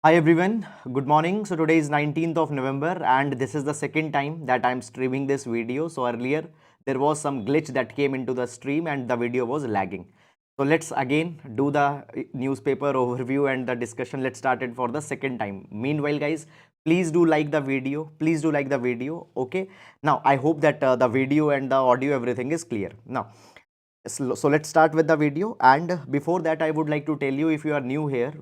Hi everyone, good morning. So today is 19th of November and this is the second time that I'm streaming this video. So earlier there was some glitch that came into the stream and the video was lagging. So let's again do the newspaper overview and the discussion. Let's start it for the second time. Meanwhile guys, please do like the video. Please do like the video. Okay. Now I hope that the video and the audio everything is clear. Now so let's start with the video, and before that I would like to tell you, if you are new here,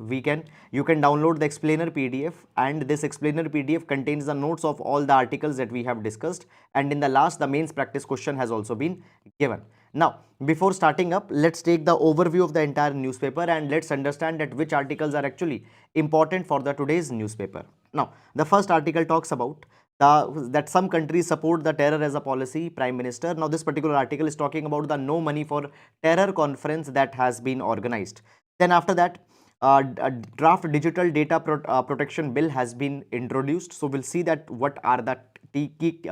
you can download the explainer PDF, and this explainer PDF contains the notes of all the articles that we have discussed, and in the last the mains practice question has also been given. Now before starting up, let's take the overview of the entire newspaper and let's understand that which articles are actually important for the today's newspaper. Now the first article talks about that some countries support the terror as a policy, Prime Minister. Now this particular article is talking about the no money for terror conference that has been organized. Then after that, a draft digital data protection bill has been introduced. So we'll see that what are the key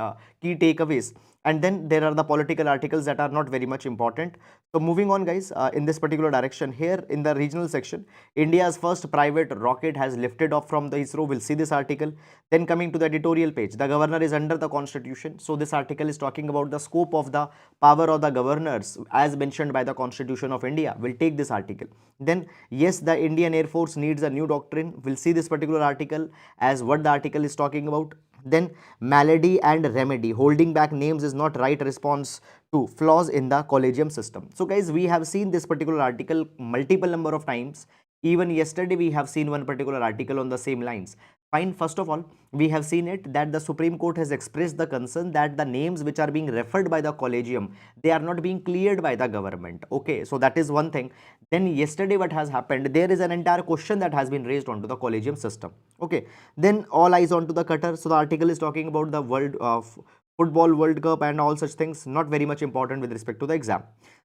takeaways, and then there are the political articles that are not very much important. So moving on guys, in this particular direction, here in the regional section, India's first private rocket has lifted off from the ISRO. We'll see this article. Then coming to the editorial page, the governor is under the constitution. So this article is talking about the scope of the power of the governors as mentioned by the Constitution of India. We'll take this article. Then yes, the Indian Air Force needs a new doctrine. We'll see this particular article as what the article is talking about. Then malady and remedy, holding back names is not right response to flaws in the collegium system. So guys, we have seen this particular article multiple number of times. Even yesterday we have seen one particular article on the same lines. Fine, first of all, we have seen it that the Supreme Court has expressed the concern that the names which are being referred by the collegium, they are not being cleared by the government. Okay, so that is one thing. Then yesterday what has happened, there is an entire question that has been raised onto the collegium system. Okay, then all eyes onto the Qatar. So the article is talking about the world of football World Cup and all such things, not very much important with respect to the exam.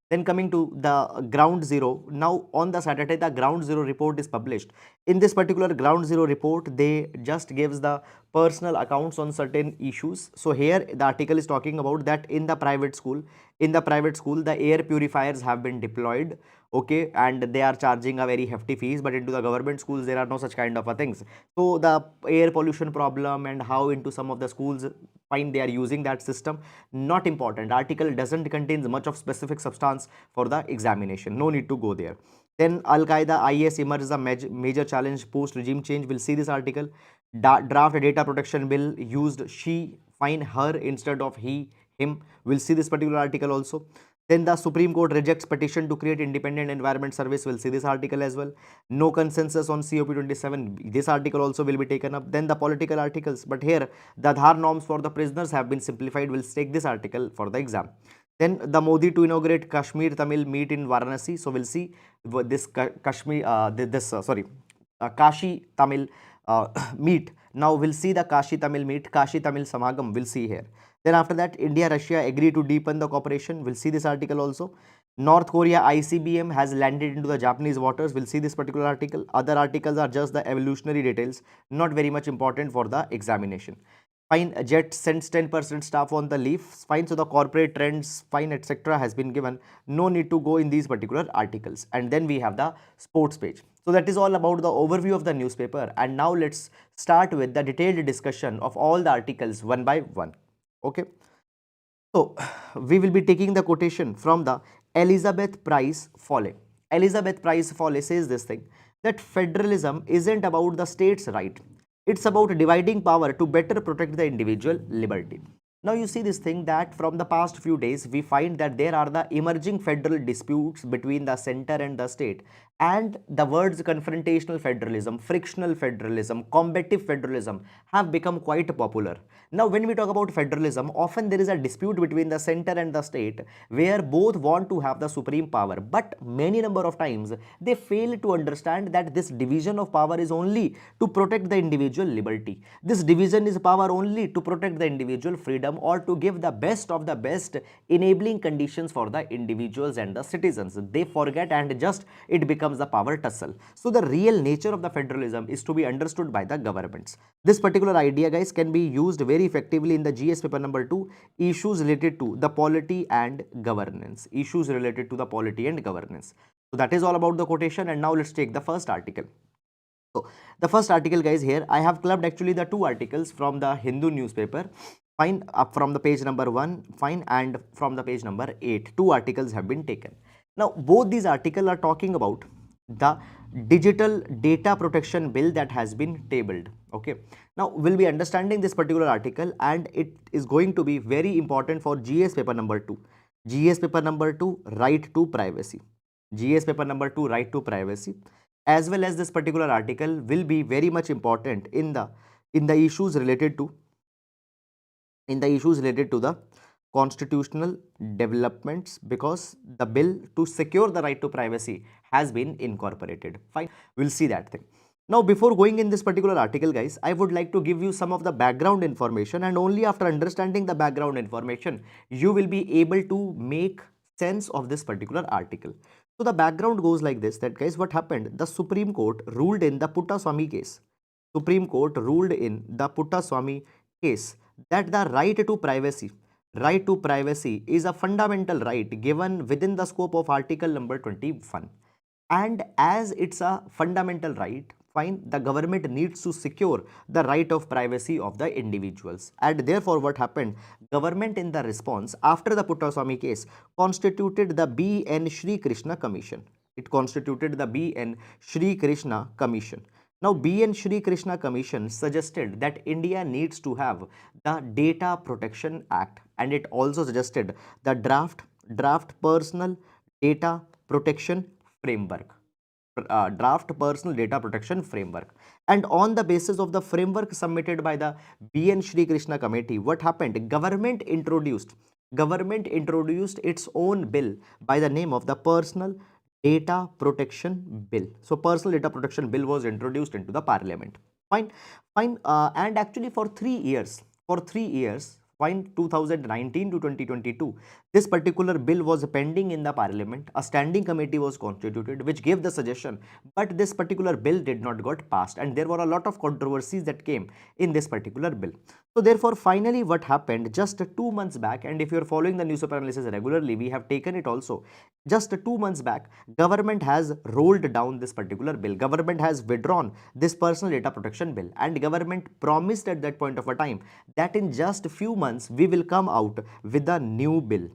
Then coming to the ground zero, now on the Saturday the ground zero report is published. In this particular ground zero report, they just gives the personal accounts on certain issues. So here the article is talking about that in the private school, the air purifiers have been deployed. Okay, and they are charging a very hefty fees, but into the government schools there are no such kind of a things. So the air pollution problem and how into some of the schools, fine, they are using that system, not important. Article doesn't contain much of specific substance for the examination, no need to go there. Then Al Qaeda IAS emerges a major challenge post regime change. We'll see this article. Draft data protection bill used she, fine, her instead of he, him. We'll see this particular article also. Then the Supreme Court rejects petition to create independent environment service. We'll see this article as well. No consensus on COP27. This article also will be taken up. Then the political articles. But here the Aadhar norms for the prisoners have been simplified. We'll take this article for the exam. Then the Modi to inaugurate Kashmir Tamil meet in Varanasi. So we'll see this Kashi Tamil meet. Now we'll see the Kashi Tamil meet, Kashi Tamil samagam. We'll see here. Then after that, India Russia agree to deepen the cooperation. We'll see this article also. North Korea ICBM has landed into the Japanese waters. We'll see this particular article. Other articles are just the evolutionary details, not very much important for the examination. Fine, jet sends 10% staff on the leave. Fine, so the corporate trends, fine, etc. has been given. No need to go in these particular articles. And then we have the sports page. So that is all about the overview of the newspaper. And now let's start with the detailed discussion of all the articles one by one. Okay. So we will be taking the quotation from the Elizabeth Price Foley. Elizabeth Price Foley says this thing, that federalism isn't about the state's right. It's about dividing power to better protect the individual liberty. Now you see this thing that from the past few days we find that there are the emerging federal disputes between the center and the state, and the words confrontational federalism, frictional federalism, combative federalism have become quite popular. Now when we talk about federalism, often there is a dispute between the center and the state where both want to have the supreme power, but many number of times they fail to understand that this division of power is only to protect the individual liberty. This division is power only to protect the individual freedom or to give the best of the best enabling conditions for the individuals and the citizens. They forget and just it becomes the power tussle. So the real nature of the federalism is to be understood by the governments. This particular idea guys can be used very effectively in the GS paper number 2, issues related to the polity and governance. Issues related to the polity and governance. So that is all about the quotation, and now let's take the first article. So the first article, guys, here I have clubbed actually the two articles from the Hindu newspaper. Fine, up from the page number 1, fine, and from the page number 8, two articles have been taken. Now both these articles are talking about the digital data protection bill that has been tabled. Okay, now we'll be understanding this particular article, and it is going to be very important for GS paper number 2. GS paper number 2, right to privacy. GS paper number 2, right to privacy, as well as this particular article will be very much important in the issues related to the constitutional developments, because the bill to secure the right to privacy has been incorporated. Fine, we'll see that thing. Now before going in this particular article, guys, I would like to give you some of the background information, and only after understanding the background information you will be able to make sense of this particular article. So the background goes like this, that guys, what happened, the Supreme Court ruled in the Puttaswamy case. Supreme Court ruled in the Puttaswamy case that the right to privacy is a fundamental right given within the scope of article number 21. And as it's a fundamental right, fine, the government needs to secure the right of privacy of the individuals. And therefore what happened, government in the response after the Puttaswamy case constituted the B.N. Shri Krishna Commission. It constituted the B.N. Shri Krishna Commission. Now B.N. Shri Krishna Commission suggested that India needs to have the Data Protection Act, and it also suggested the draft personal data protection framework. Draft personal data protection framework. And on the basis of the framework submitted by the B.N. Shri Krishna committee, what happened, government introduced its own bill by the name of the Personal Data Protection Bill. So Personal Data Protection Bill was introduced into the parliament. Fine, and actually for 3 years, fine, 2019 to 2022, this particular bill was pending in the parliament. A standing committee was constituted which gave the suggestion, but this particular bill did not got passed, and there were a lot of controversies that came in this particular bill. So therefore finally what happened, just 2 months back, and if you are following the newspaper analysis regularly, we have taken it also, just 2 months back, government has rolled down this particular bill. Government has withdrawn this personal data protection bill, and government promised at that point of a time that in just few months we will come out with a new bill.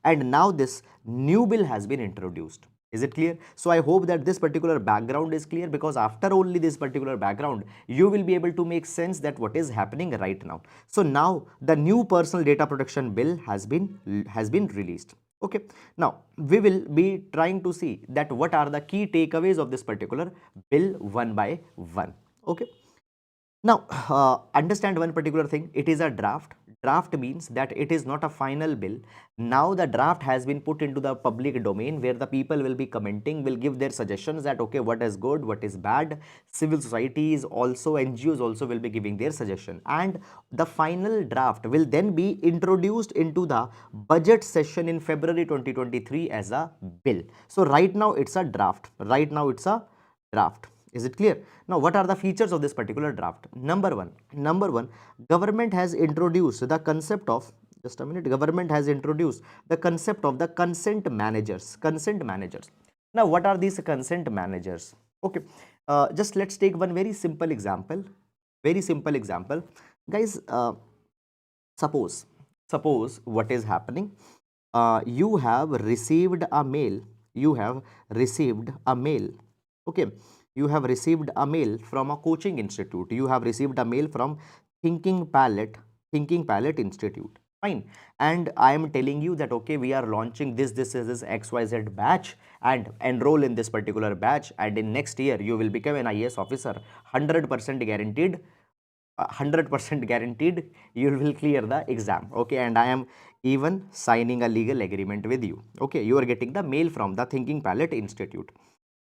And now this new bill has been introduced. Is it clear? So I hope that this particular background is clear, because after only this particular background you will be able to make sense that what is happening right now. So now the new personal data protection bill has been released. Okay, now we will be trying to see that what are the key takeaways of this particular bill one by one. Okay, now understand one particular thing, it is a draft. Draft means that it is not a final bill. Now the draft has been put into the public domain, where the people will be commenting, will give their suggestions that okay, what is good, what is bad. Civil societies also, NGOs also will be giving their suggestion, and the final draft will then be introduced into the budget session in February 2023 as a bill. So right now it's a draft. Is it clear? Now, what are the features of this particular draft? Number one, government has introduced the concept of, just a minute, government has introduced the concept of the consent managers. Now, what are these consent managers? Okay, just let's take one very simple example. Guys, suppose what is happening, you have received a mail. Okay, you have received a mail from a coaching institute. You have received a mail from Thinking Palette Institute. Fine. And I am telling you that okay, we are launching this XYZ batch, and enroll in this particular batch, and in next year you will become an IAS officer. 100% guaranteed. 100% guaranteed you will clear the exam. Okay, and I am even signing a legal agreement with you. Okay, you are getting the mail from the Thinking Palette Institute,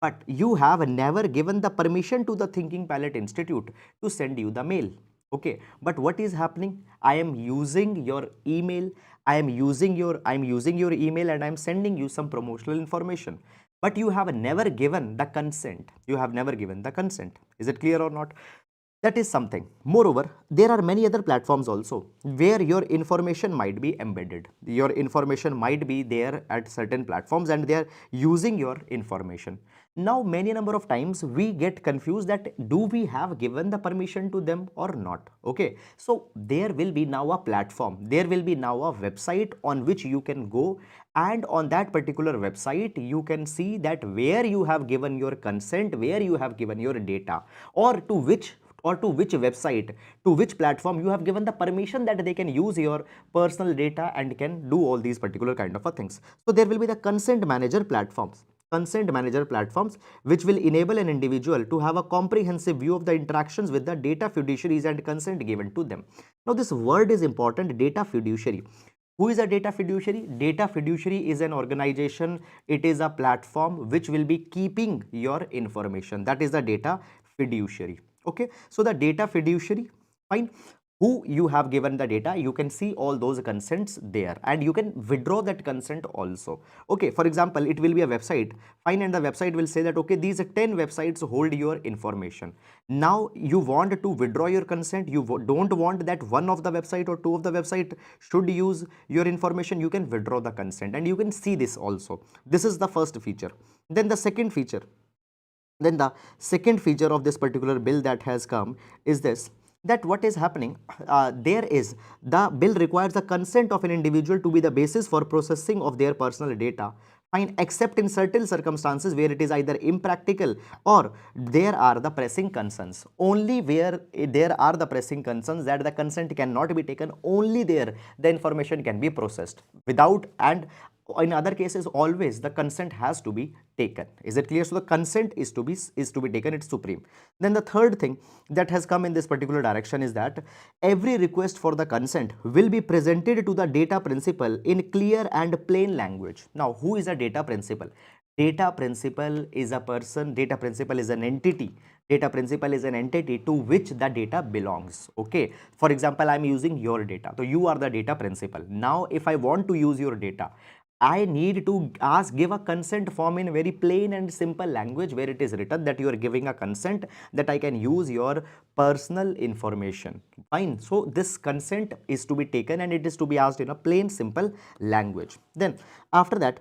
but you have never given the permission to the Thinking Palette Institute to send you the mail. Okay, but what is happening? I am using your email. I am using your email, and I am sending you some promotional information. But you have never given the consent. Is it clear or not? That is something. Moreover, there are many other platforms also where your information might be embedded. Your information might be there at certain platforms and they are using your information. Now, many number of times we get confused that do we have given the permission to them or not? Okay, so there will be now a platform, there will be now a website on which you can go, and on that particular website you can see that where you have given your consent, where you have given your data, or to which website, to which platform you have given the permission that they can use your personal data and can do all these particular kind of things. So there will be the consent manager platforms which will enable an individual to have a comprehensive view of the interactions with the data fiduciaries and consent given to them. Now this word is important, data fiduciary. Who is a data fiduciary? Data fiduciary is an organization, it is a platform which will be keeping your information. That is the data fiduciary. Okay, so the data fiduciary, fine, who you have given the data, you can see all those consents there and you can withdraw that consent also. Okay, for example, it will be a website, fine, and the website will say that okay, these 10 websites hold your information. Now you want to withdraw your consent, you don't want that one of the website or two of the website should use your information, you can withdraw the consent and you can see this also. This is the first feature. Then the second feature, of this particular bill that has come is this, that what is happening, there is, the bill requires the consent of an individual to be the basis for processing of their personal data, fine, except in certain circumstances where it is either impractical or there are the pressing concerns. Only where there are the pressing concerns that the consent cannot be taken, only there the information can be processed without, and in other cases always the consent has to be taken. Is it clear? So the consent is to be taken, it's supreme. Then the third thing that has come in this particular direction is that every request for the consent will be presented to the data principal in clear and plain language. Now who is a data principal? Data principal is a person, data principal is an entity, data principal is an entity to which the data belongs. Okay, for example, I am using your data, so you are the data principal. Now if I want to use your data, I need to give a consent form in very plain and simple language where it is written that you are giving a consent that I can use your personal information. Fine. So this consent is to be taken and it is to be asked in a plain simple language. Then after that,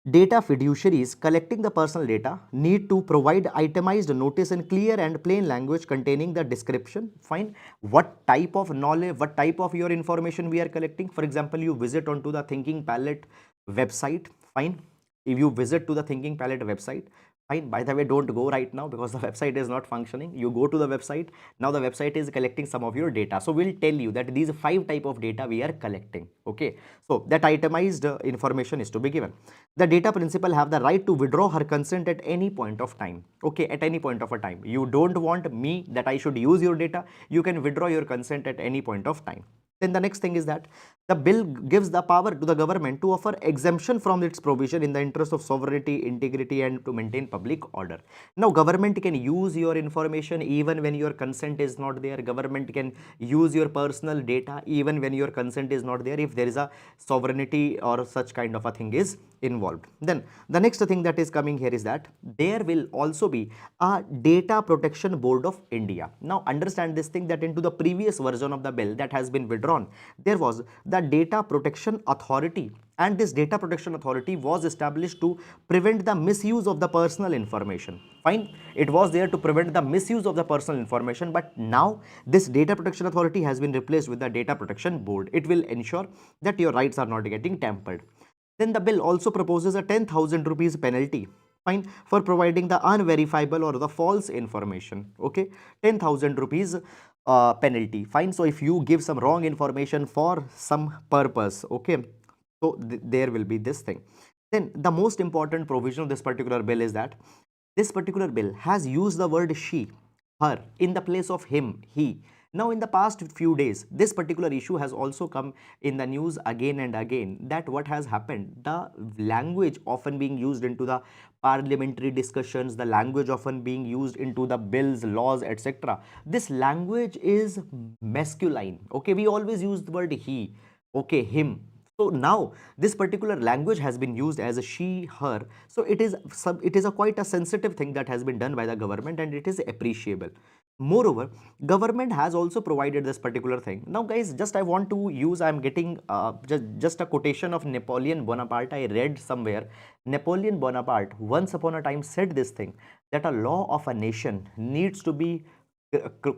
data fiduciaries collecting the personal data need to provide itemized notice in clear and plain language containing the description, fine, what type of knowledge, what type of your information we are collecting. For example, you visit onto the Thinking Palette website, fine, if you visit to the Thinking Palette website, fine, by the way, don't go right now because the website is not functioning. You go to the website, now the website is collecting some of your data, so we'll tell you that these 5 type of data we are collecting. Okay, so that itemized information is to be given. The data principal have the right to withdraw her consent at any point of time. Okay, at any point of a time, you don't want me that I should use your data, you can withdraw your consent at any point of time. Then the next thing is that the bill gives the power to the government to offer exemption from its provision in the interest of sovereignty, integrity, and to maintain public order. Now, government can use your information even when your consent is not there. Government can use your personal data even when your consent is not there if there is a sovereignty or such kind of a thing is involved. Then the next thing that is coming here is that there will also be a Data Protection Board of India. Now, understand this thing that into the previous version of the bill that has been withdrawn, there was the Data Protection Authority, and this Data Protection Authority was established to prevent the misuse of the personal information. Fine, it was there to prevent the misuse of the personal information, but now this Data Protection Authority has been replaced with the Data Protection Board. It will ensure that your rights are not getting tampered. Then the bill also proposes a 10,000 rupees penalty, fine, for providing the unverifiable or the false information. Okay, 10,000 rupees penalty, fine. So if you give some wrong information for some purpose, okay, so there will be this thing. Then the most important provision of this particular bill is that this particular bill has used the word she, her in the place of him, he. Now, in the past few days, this particular issue has also come in the news again and again, that what has happened, the language often being used into the parliamentary discussions, the language often being used into the bills, laws, etc. This language is masculine. Okay, we always use the word he, okay, him. So now this particular language has been used as a she, her. So it is a quite a sensitive thing that has been done by the government and it is appreciable. Moreover, government has also provided this particular thing. Now guys, just I want to use, I'm getting just a quotation of Napoleon Bonaparte. I read somewhere Napoleon Bonaparte once upon a time said this thing, that a law of a nation needs to be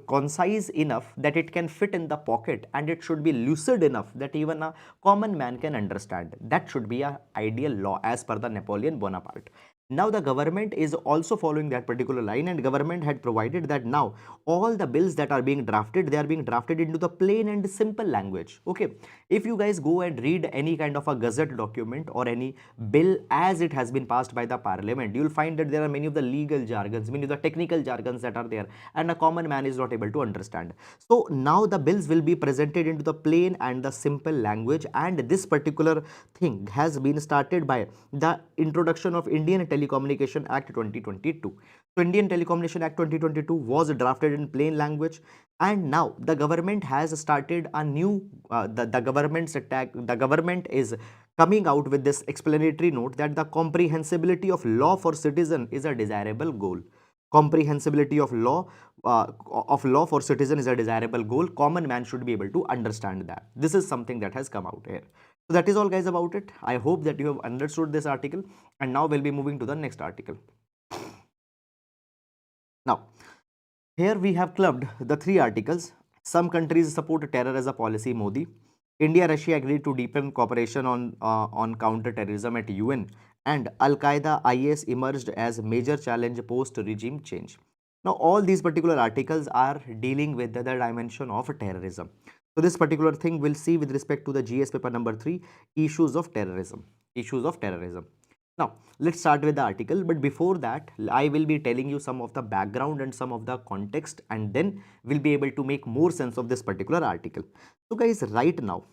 concise enough that it can fit in the pocket, and it should be lucid enough that even a common man can understand. That should be a ideal law as per the Napoleon Bonaparte. Now the government is also following that particular line, and government had provided that now all the bills that are being drafted, they are being drafted into the plain and simple language. Okay, if you guys go and read any kind of a gazette document or any bill as it has been passed by the parliament, you will find that there are many of the legal jargons, many of the technical jargons that are there, and a common man is not able to understand. So now the bills will be presented into the plain and the simple language, and this particular thing has been started by the introduction of Indian Telecommunication Act 2022. So Indian Telecommunication Act 2022 was drafted in plain language, and now the government has started a new the government's attack. The government is coming out with this explanatory note that the comprehensibility of law for citizen is a desirable goal. Comprehensibility of law for citizen is a desirable goal. Common man should be able to understand that. This is something that has come out here. So that is all guys about it. I hope that you have understood this article, and now we'll be moving to the next article. Now, here we have clubbed the three articles. Some countries support terror as a policy, Modi. India, Russia agreed to deepen cooperation on counter-terrorism at UN, and Al-Qaeda IAS emerged as major challenge post-regime change. Now, all these particular articles are dealing with the dimension of terrorism. So, this particular thing we'll see with respect to the GS paper number 3, issues of terrorism. Issues of terrorism. Now, let's start with the article, but before that, I will be telling you some of the background and some of the context, and then we'll be able to make more sense of this particular article. So guys, right now,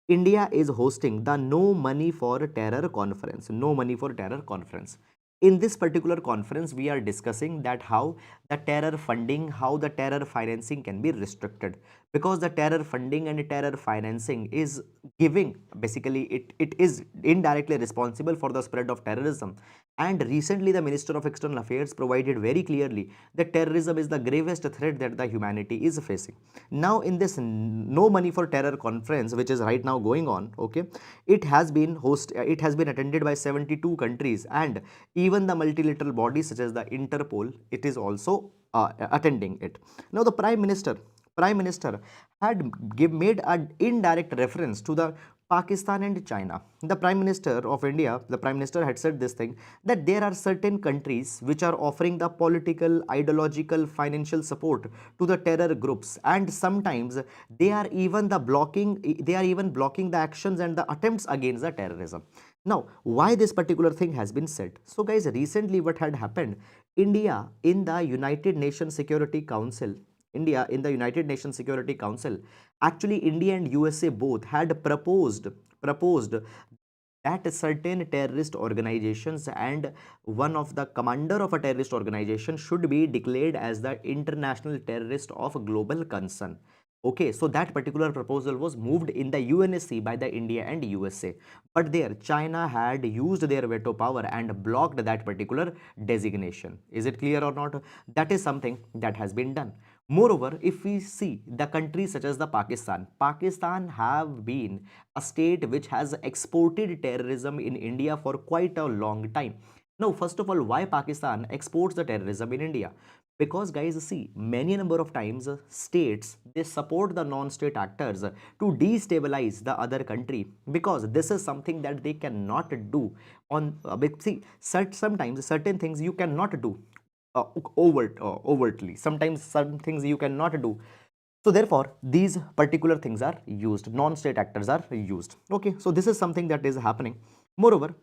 India is hosting the No Money for Terror conference. No Money for Terror conference. In this particular conference, we are discussing that how the terror funding, how the terror financing can be restricted, because the terror funding and terror financing is giving, basically it is indirectly responsible for the spread of terrorism. And recently the Minister of External Affairs provided very clearly that terrorism is the gravest threat that the humanity is facing. Now in this No Money for Terror conference, which is right now going on, okay, it has been attended by 72 countries, and even the multilateral bodies such as the Interpol, it is also attending it. Now the Prime Minister had made an indirect reference to the Pakistan and China. The Prime Minister of India, the Prime Minister had said this thing, that there are certain countries which are offering the political, ideological, financial support to the terror groups, and sometimes they are even blocking the actions and the attempts against the terrorism. Now, why this particular thing has been said? So guys, recently what had happened, India in the United Nations Security Council, actually India and USA both had proposed that certain terrorist organizations, and one of the commander of a terrorist organization should be declared as the international terrorist of global concern. Okay, so that particular proposal was moved in the UNSC by the India and USA, but there China had used their veto power and blocked that particular designation. Is it clear or not? That is something that has been done. Moreover, if we see the countries such as the Pakistan have been a state which has exported terrorism in India for quite a long time. Now, first of all, why Pakistan exports the terrorism in India? Because guys, see, many number of times states, they support the non-state actors to destabilize the other country, because this is something that they cannot do on see, sometimes certain things you cannot do overtly. Sometimes some things you cannot do. So therefore, these particular things are used. Non-state actors are used. Okay, so this is something that is happening. Moreover,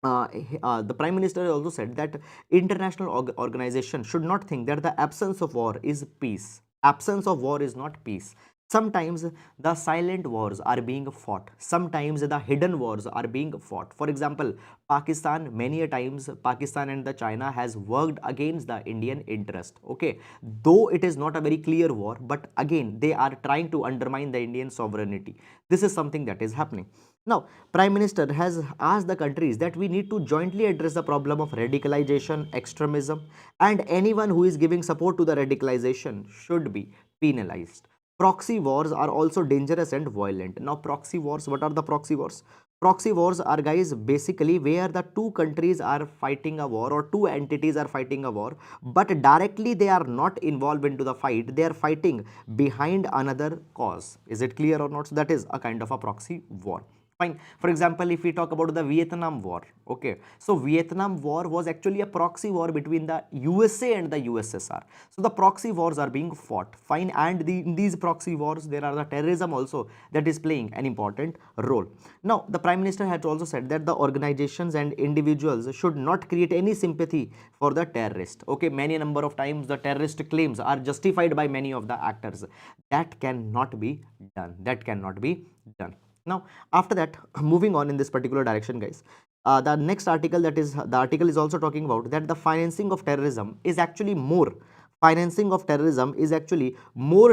the Prime Minister also said that international organization should not think that the absence of war is peace. Absence of war is not peace. Sometimes the silent wars are being fought. Sometimes the hidden wars are being fought. For example, Pakistan, many a times Pakistan and the China has worked against the Indian interest. Okay, though it is not a very clear war, but again they are trying to undermine the Indian sovereignty. This is something that is happening. Now, Prime Minister has asked the countries that we need to jointly address the problem of radicalization, extremism, and anyone who is giving support to the radicalization should be penalized. Proxy wars are also dangerous and violent. Now, proxy wars, what are the proxy wars? Proxy wars are, guys, basically where the two countries are fighting a war or two entities are fighting a war, but directly they are not involved into the fight. They are fighting behind another cause. Is it clear or not? So that is a kind of a proxy war. Fine. For example, if we talk about the Vietnam War, okay. So Vietnam War was actually a proxy war between the USA and the USSR. So the proxy wars are being fought. Fine. And in these proxy wars, there are the terrorism also that is playing an important role. Now, the Prime Minister has also said that the organizations and individuals should not create any sympathy for the terrorist. Okay. Many number of times the terrorist claims are justified by many of the actors. That cannot be done. That cannot be done. Now, after that, moving on in this particular direction, guys, the next article, that is the article is also talking about that the financing of terrorism is actually more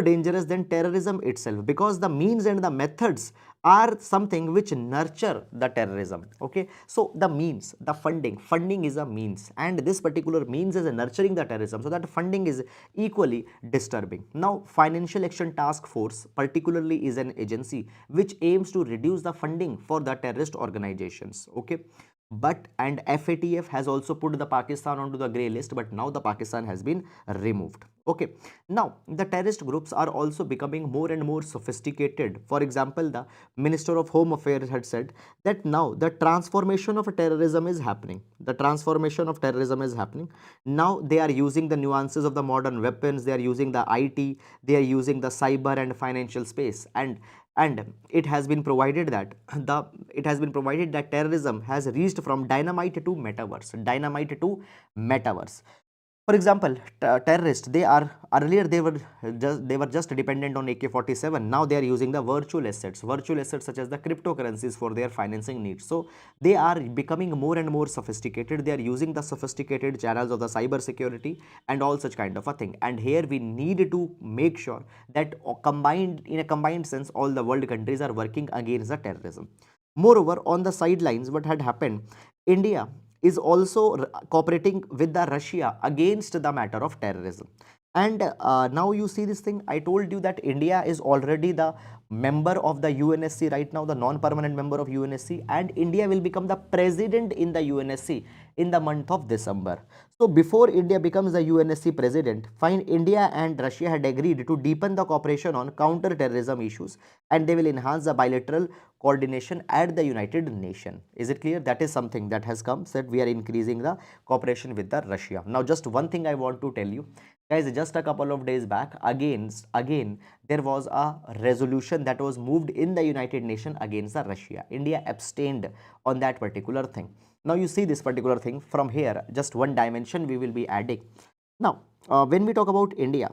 dangerous than terrorism itself, because the means and the methods are something which nurture the terrorism. Okay, so the means, the funding is a means, and this particular means is nurturing the terrorism, so that funding is equally disturbing. Now, Financial Action Task Force particularly is an agency which aims to reduce the funding for the terrorist organizations. Okay, but and FATF has also put the Pakistan onto the grey list, but now the Pakistan has been removed. Okay, now the terrorist groups are also becoming more and more sophisticated. For example, the Minister of Home Affairs had said that now the transformation of terrorism is happening. Now they are using the nuances of the modern weapons, they are using the IT, they are using the cyber and financial space, and it has been provided that terrorism has reached from dynamite to metaverse. For example, terrorists, they are earlier they were just dependent on AK-47. Now they are using the virtual assets such as the cryptocurrencies for their financing needs. So they are becoming more and more sophisticated. They are using the sophisticated channels of the cyber security and all such kind of a thing. And here we need to make sure that in a combined sense, all the world countries are working against the terrorism. Moreover, on the sidelines, what had happened, India is also cooperating with the Russia against the matter of terrorism. And now you see this thing, I told you that India is already the member of the UNSC right now, the non-permanent member of UNSC, and India will become the president in the UNSC in the month of December. So before India becomes the UNSC president, fine, India and Russia had agreed to deepen the cooperation on counter-terrorism issues, and they will enhance the bilateral coordination at the United Nations. Is it clear? That is something that has come, said we are increasing the cooperation with the Russia. Now, just one thing I want to tell you, guys, just a couple of days back, again, there was a resolution that was moved in the United Nations against the Russia. India abstained on that particular thing. Now, you see this particular thing from here, just one dimension we will be adding. Now, when we talk about India,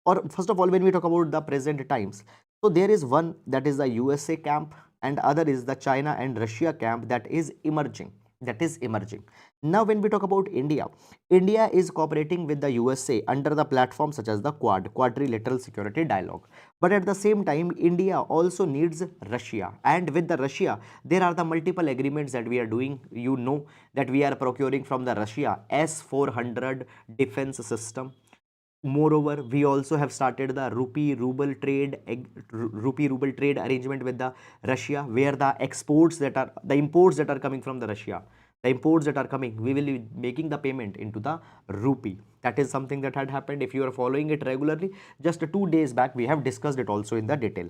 or first of all, when we talk about the present times, so there is one that is the USA camp, and other is the China and Russia camp that is emerging. Now, when we talk about India, India is cooperating with the USA under the platform such as the Quadrilateral Security Dialogue. But at the same time, India also needs Russia, and with the Russia, there are the multiple agreements that we are doing. You know that we are procuring from the Russia S-400 defense system. Moreover, we also have started the rupee ruble trade arrangement with the Russia, where the imports that are coming from the Russia, we will be making the payment into the rupee. That is something that had happened. If you are following it regularly, just 2 days back we have discussed it also in the detail.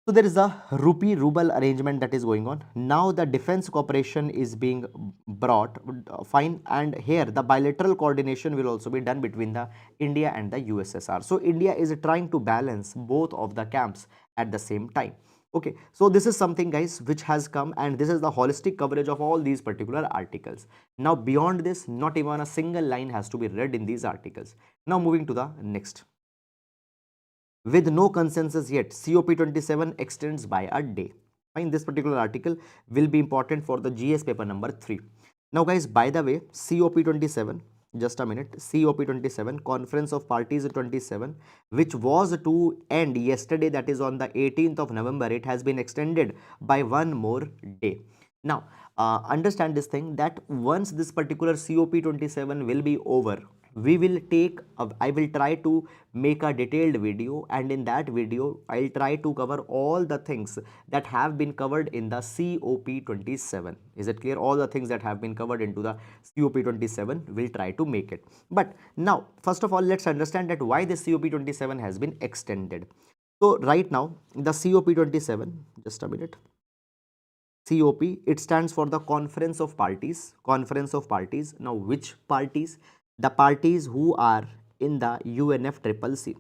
So there is a rupee ruble arrangement that is going on. Now the defense cooperation is being brought, fine, and here the bilateral coordination will also be done between the India and the USSR. So India is trying to balance both of the camps at the same time. Okay, so this is something, guys, which has come, and this is the holistic coverage of all these particular articles. Now beyond this, not even a single line has to be read in these articles. Now moving to the next. With no consensus yet, COP27 extends by a day. Fine, this particular article will be important for the GS paper number 3. Now, guys, by the way, COP27, just a minute, COP27, Conference of Parties 27, which was to end yesterday, that is on the 18th of November, it has been extended by one more day. Now, understand this thing, that once this particular COP27 will be over, we will take I will try to make a detailed video, and in that video I'll try to cover all the things that have been covered in the COP27. Is it clear? All the things that have been covered into the COP27, we'll try to make it. But now, first of all, let's understand that why this COP27 has been extended. So right now, the COP27, just a minute, COP, it stands for the Conference of Parties. Conference of Parties. Now, which parties? The parties who are in the UNFCCC,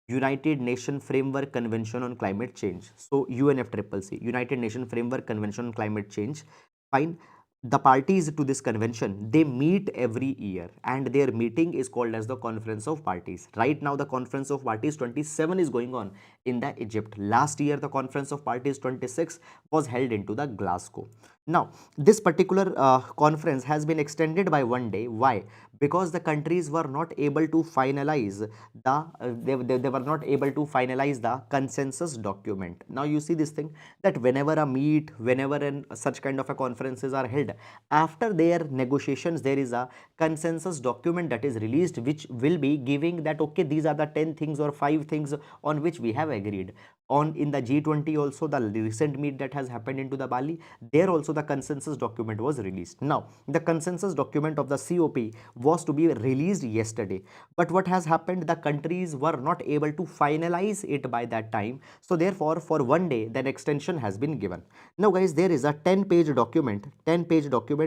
United Nations Framework Convention on Climate Change. So, UNFCCC, United Nations Framework Convention on Climate Change. Fine. The parties to this convention, they meet every year, and their meeting is called as the Conference of Parties. Right now, the Conference of Parties 27 is going on in the Egypt. Last year, the Conference of Parties 26 was held into the Glasgow. Now, this particular conference has been extended by one day. Why? Because the countries were not able to finalize they were not able to finalize the consensus document. Now, you see this thing, that whenever a meet, whenever such kind of a conferences are held, after their negotiations, there is a consensus document that is released, which will be giving that, okay, these are the 10 things or 5 things on which we have agreed on. In the G20 also, the recent meet that has happened into the Bali, there also the consensus document was released. Now, the consensus document of the COP was to be released yesterday, but what has happened, the countries were not able to finalize it by that time. So therefore, for one day, that extension has been given. Now guys, there is a 10-page document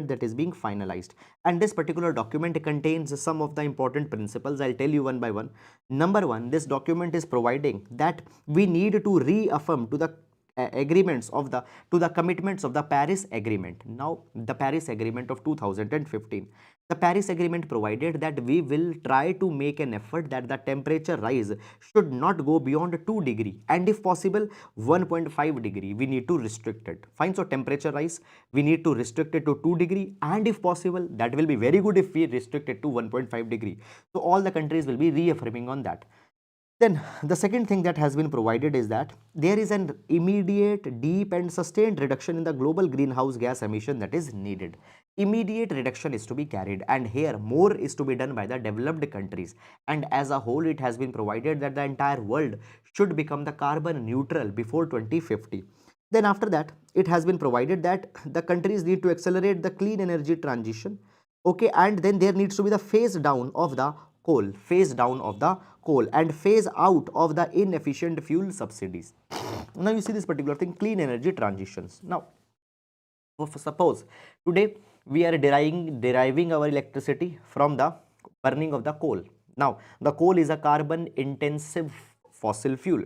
that is being finalized, and this particular document contains some of the important principles. I'll tell you one by one. Number one, this document is providing that we need to reaffirm to the agreements of the commitments of the Paris Agreement. Now, the Paris Agreement of 2015, the Paris Agreement provided that we will try to make an effort that the temperature rise should not go beyond 2 degree, and if possible 1.5 degree, we need to restrict it. Fine. So temperature rise, we need to restrict it to 2 degree, and if possible, that will be very good if we restrict it to 1.5 degree. So all the countries will be reaffirming on that. Then the second thing that has been provided is that there is an immediate, deep and sustained reduction in the global greenhouse gas emission that is needed. Immediate reduction is to be carried, and here more is to be done by the developed countries, and as a whole it has been provided that the entire world should become the carbon neutral before 2050. Then after that, it has been provided that the countries need to accelerate the clean energy transition. Okay, and then there needs to be the phase down of the coal, and phase out of the inefficient fuel subsidies. Now you see this particular thing, clean energy transitions. Now, suppose today we are deriving our electricity from the burning of the coal. Now, the coal is a carbon intensive fossil fuel.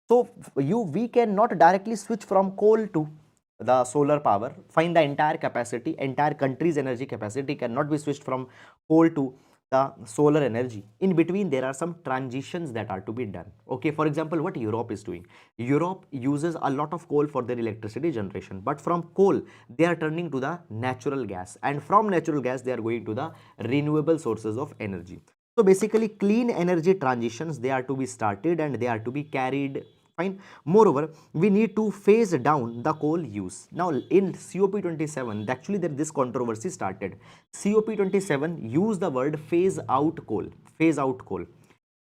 So we cannot directly switch from coal to the solar power. Find the entire capacity, entire country's energy capacity cannot be switched from coal to the solar energy. In between, there are some transitions that are to be done. Okay, for example, what Europe is doing. Europe uses a lot of coal for their electricity generation, but from coal, they are turning to the natural gas, and from natural gas, they are going to the renewable sources of energy. So basically, clean energy transitions, they are to be started and they are to be carried. Fine. Moreover, we need to phase down the coal use. Now, in COP27, actually this controversy started. COP27 used the word phase out coal. Phase out coal.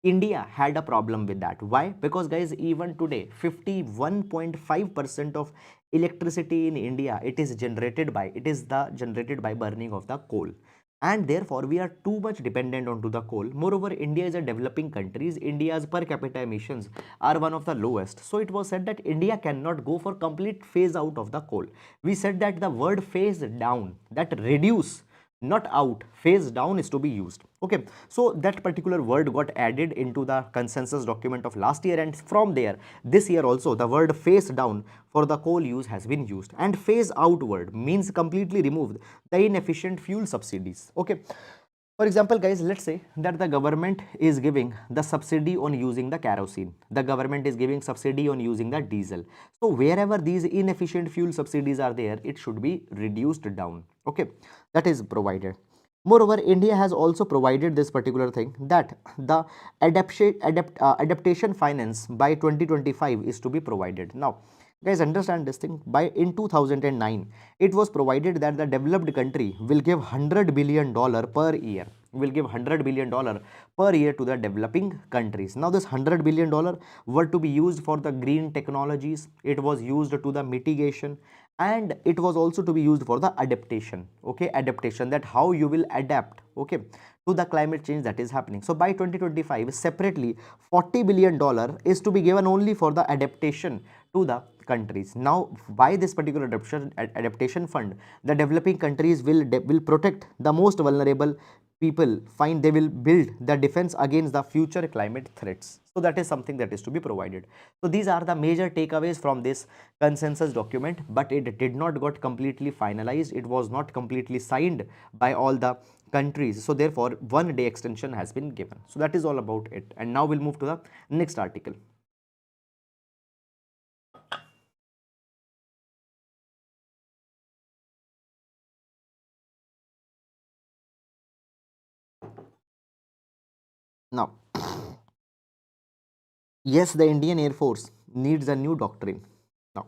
India had a problem with that. Why? Because guys, even today, 51.5% of electricity in India, it is generated by burning of the coal, and therefore we are too much dependent onto the coal. Moreover, India is a developing country. India's per capita emissions are one of the lowest. So it was said that India cannot go for complete phase out of the coal. We said that the word phase down, that reduce, not out, phase down is to be used. Okay, so that particular word got added into the consensus document of last year, and from there this year also the word phase down for the coal use has been used, and phase out word means completely removed the inefficient fuel subsidies. Okay, for example, guys, let's say that the government is giving the subsidy on using the kerosene. The government is giving subsidy on using the diesel. So wherever these inefficient fuel subsidies are there, it should be reduced down. Okay, that is provided. Moreover, India has also provided this particular thing, that the adaptation finance by 2025 is to be provided. Now, guys, understand this thing. By in 2009, it was provided that the developed country will give $100 billion per year. Will give $100 billion per year to the developing countries. Now, this $100 billion were to be used for the green technologies. It was used to the mitigation, and it was also to be used for the adaptation. Okay, adaptation, that how you will adapt, okay, to the climate change that is happening. So by 2025, separately $40 billion is to be given only for the adaptation to the countries. Now, by this particular adaptation fund, the developing countries will protect the most vulnerable people. Fine, they will build the defense against the future climate threats. So that is something that is to be provided. So these are the major takeaways from this consensus document, but it did not got completely finalized. It was not completely signed by all the countries. So therefore, 1 day extension has been given. So that is all about it. And now we'll move to the next article. Now, yes, the Indian Air Force needs a new doctrine. Now,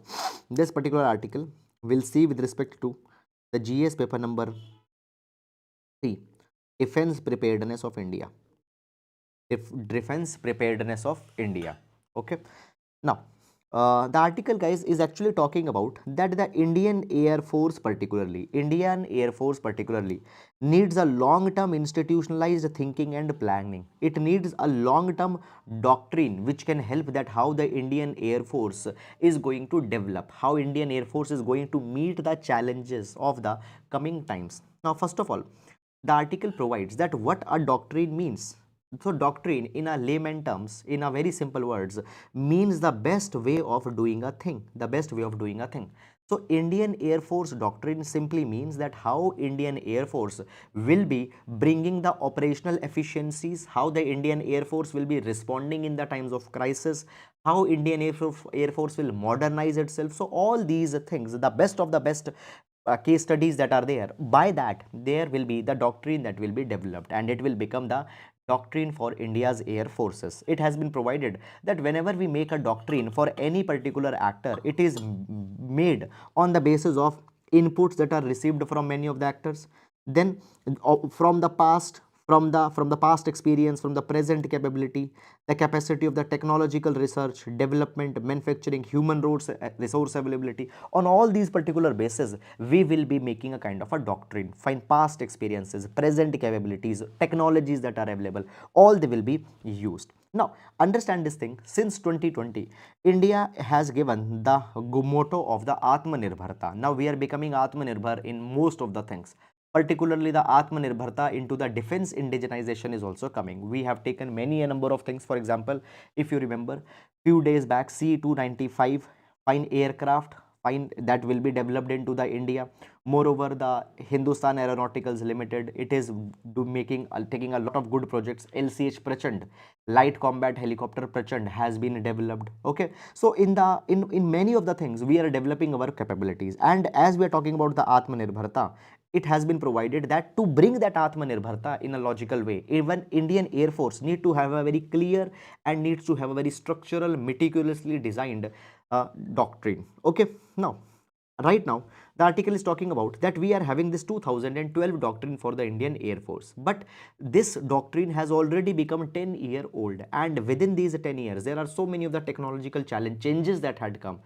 this particular article will see with respect to the GS paper number 3, Defense Preparedness of India. Defense Preparedness of India. Okay. Now, the article, guys, is actually talking about that the Indian Air Force particularly needs a long-term institutionalized thinking and planning. It needs a long-term doctrine which can help that how the Indian Air Force is going to develop, how Indian Air Force is going to meet the challenges of the coming times. Now, first of all, the article provides that what a doctrine means. So doctrine, in a layman terms, in a very simple words, means the best way of doing a thing. The best way of doing a thing. So Indian Air Force doctrine simply means that how Indian Air Force will be bringing the operational efficiencies, how the Indian Air Force will be responding in the times of crisis, how Indian Air Force will modernize itself. So all these things, the best of the best case studies that are there, by that there will be the doctrine that will be developed, and it will become the doctrine for India's air forces. It has been provided that whenever we make a doctrine for any particular actor, it is made on the basis of inputs that are received from many of the actors, then from the past, from the past experience, from the present capability, the capacity of the technological research, development, manufacturing, human resource availability. On all these particular bases, we will be making a kind of a doctrine. Find past experiences, present capabilities, technologies that are available, all they will be used. Now, understand this thing. Since 2020, India has given the motto of the Atmanirbharta. Now, we are becoming Atmanirbhar in most of the things. Particularly the Atmanirbharta into the defense indigenization is also coming. We have taken many a number of things. For example, if you remember, few days back, C-295 fine aircraft, fine, that will be developed into the India. Moreover, the Hindustan Aeronauticals Limited, it is taking a lot of good projects. LCH Prachand, light combat helicopter Prachand, has been developed. Okay, so in many of the things we are developing our capabilities, and as we are talking about the Atmanirbharta, it has been provided that to bring that Atmanirbharta in a logical way, even Indian Air Force need to have a very clear and needs to have a very structural, meticulously designed doctrine. Okay, now, right now, the article is talking about that we are having this 2012 doctrine for the Indian Air Force, but this doctrine has already become 10-year old, and within these 10 years, there are so many of the technological changes that had come.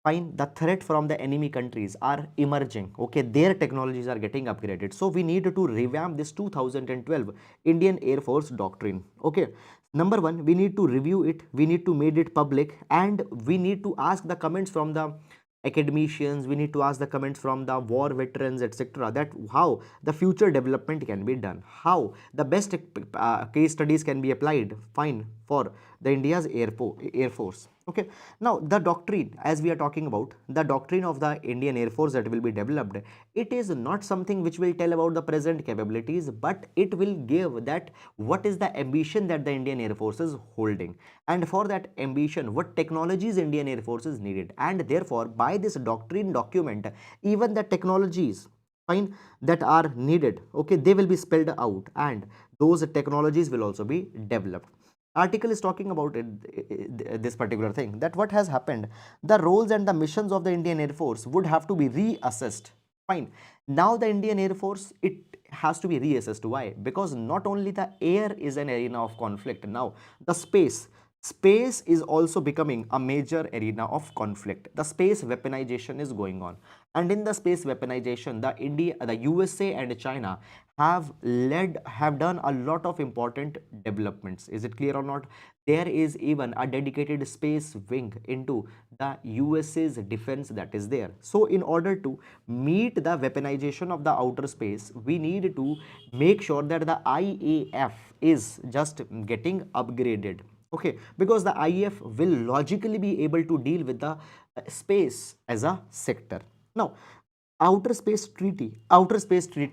Fine, the threat from the enemy countries are emerging. Okay, their technologies are getting upgraded. So we need to revamp this 2012 Indian Air Force doctrine. Okay, number one, we need to review it, we need to make it public, and we need to ask the comments from the academicians, we need to ask the comments from the war veterans, etc., that how the future development can be done, how the best case studies can be applied, fine, for the India's Air Force. Okay, now the doctrine, as we are talking about the doctrine of the Indian Air Force that will be developed, it is not something which will tell about the present capabilities, but it will give that what is the ambition that the Indian Air Force is holding, and for that ambition what technologies Indian Air Force is needed. And therefore, by this doctrine document, even the technologies fine, that are needed, okay, they will be spelled out, and those technologies will also be developed. Article is talking about this particular thing, that what has happened, the roles and the missions of the Indian Air Force would have to be reassessed. Fine. Now the Indian Air Force, it has to be reassessed. Why? Because not only the air is an arena of conflict, now the space is also becoming a major arena of conflict. The space weaponization is going on, and in the space weaponization, the USA and China have done a lot of important developments. Is it clear or not? There is even a dedicated space wing into the USA's defense that is there. So in order to meet the weaponization of the outer space, we need to make sure that the IAF is just getting upgraded, okay, because the IAF will logically be able to deal with the space as a sector. Now outer space treaty